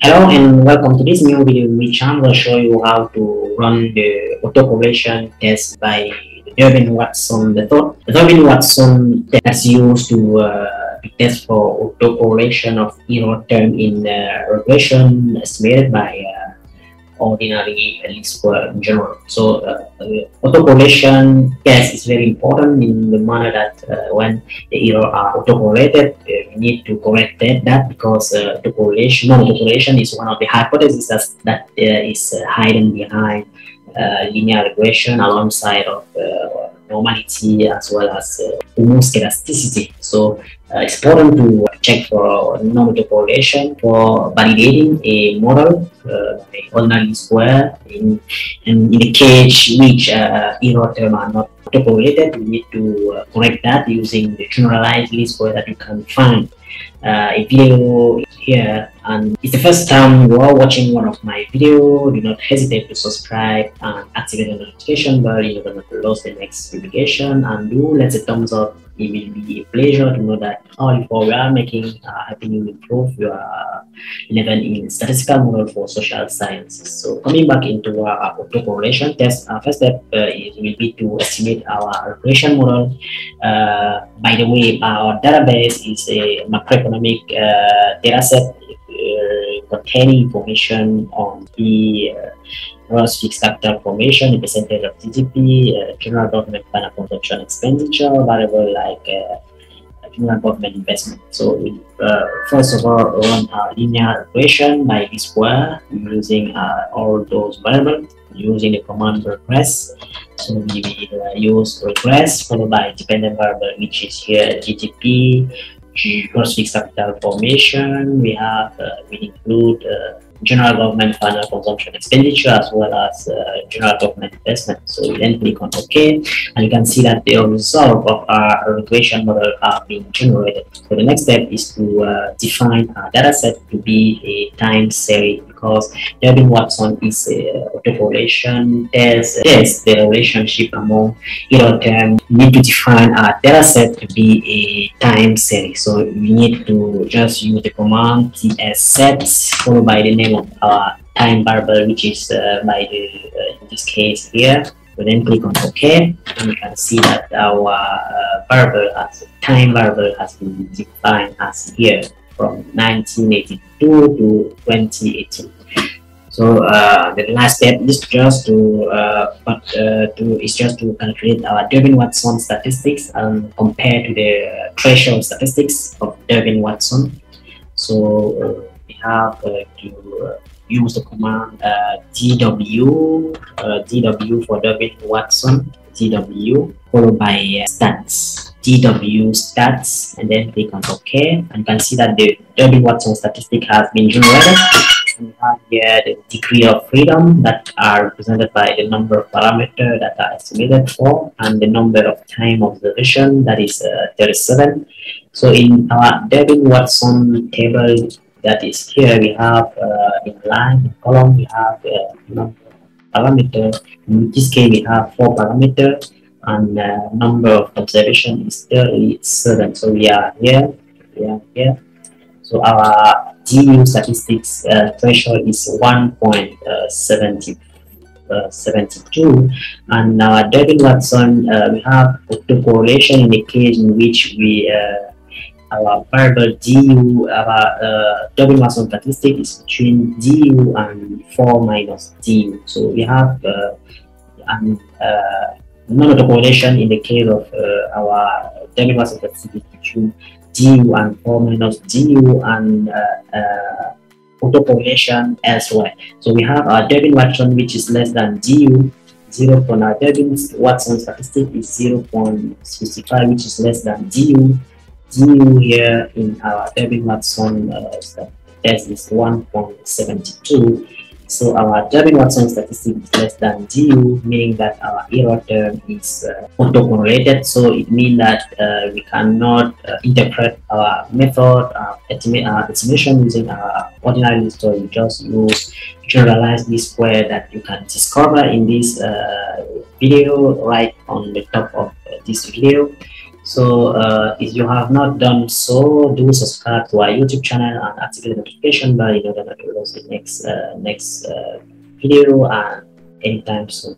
Hello and welcome to this new video in which I'm going to show you how to run the autocorrelation test by the Durbin-Watson method. The Durbin-Watson test used to test for autocorrelation of error term in regression estimated by ordinary least square in general. So autocorrelation test is very important in the manner that when the error are autocorrelated, we need to correct that because non-autocorrelation is one of the hypotheses that is hidden behind linear regression alongside of normality as well as almost elasticity. So it's important to check for non-autocorrelation for validating a model, the ordinary square, in the case which error term are not autocorrelated. We need to correct that using the generalized least square that you can find. A video here, and it's the first time you are watching one of my video, do not hesitate to subscribe and activate the notification bell in order not to lose the next publication, and do let a thumbs up. It will be a pleasure to know that all effort we are making helping you improve your level in statistical model for social sciences. So coming back into our autocorrelation test, our first step will be to estimate our regression model. By the way, our database is a macroeconomic data set containing information on the gross fixed capital formation, the percentage of GDP, general government final consumption expenditure, variable like general government investment. So we first of all run our linear regression by least square using all those variables using the command regress. So we will use regress followed by dependent variable, which is here GDP, gross fixed capital formation. We have we include general government final consumption expenditure as well as general government investment. So we then click on OK, and you can see that the result of our regression model are being generated. So the next step is to define our data set to be a time series, because Durbin-Watson is a autocorrelation test. Yes, the relationship among error terms. We need to define our data set to be a time series. So we need to just use the command tsset followed by the name of our time variable, which is by the in this case here. We then click on OK, and we can see that our variable as time variable has been defined as here from 1982 to 2018. So the last step is just to calculate our Durbin-Watson statistics and compare to the threshold statistics of Durbin-Watson. So we have to use the command DW for Durbin-Watson, DW followed by stats. DW stats, and then click on OK, and you can see that the Durbin-Watson statistic has been generated. We have here the degree of freedom that are represented by the number of parameters that are estimated for, and the number of time observation, that is 37. So in our Durbin-Watson table that is here, we have in line, in column, we have number of parameters. In this case, we have 4 parameters, and number of observation is 37. So we are here, So our GU statistics threshold is 1.72, and our Durbin-Watson we have autocorrelation in the case in which we our variable GU, our Durbin-Watson statistic is between GU and 4 minus GU. So we have non-autocorrelation in the case of our Durbin-Watson statistic between GU and 4 minus GU, and autocorrelation elsewhere. So we have our Durbin-Watson which is less than GU, 0. Our Durbin-Watson statistic is 0.65, which is less than GU. GU here in our Durbin-Watson test is 1.72. So our Durbin-Watson statistic is less than GU, meaning that our error term is autocorrelated. So it means that we cannot interpret our method, estimation using our ordinary list, so you just use generalized least square that you can discover in this video right on the top of this video. So if you have not done so, do subscribe to our YouTube channel and activate the notification bell in order not to lose the next video and anytime soon.